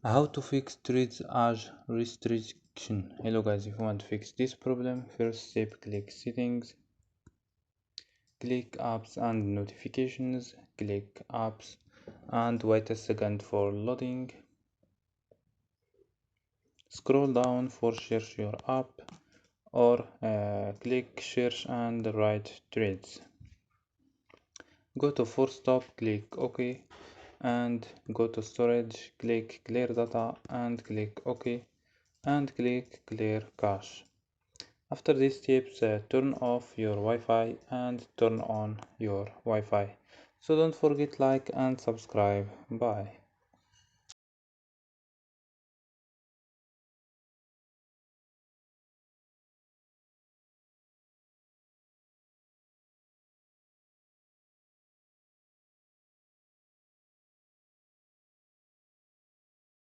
How to fix threads age restriction. Hello guys, if you want to fix this problem, first step click settings, click apps and notifications, click apps and wait a second for loading. Scroll down for search your app or click search and write threads. Go to force stop, click OK and go to storage, click clear data and click OK and click clear cache. After these steps, turn off your Wi-Fi and turn on your Wi-Fi. So don't forget like and subscribe. Bye.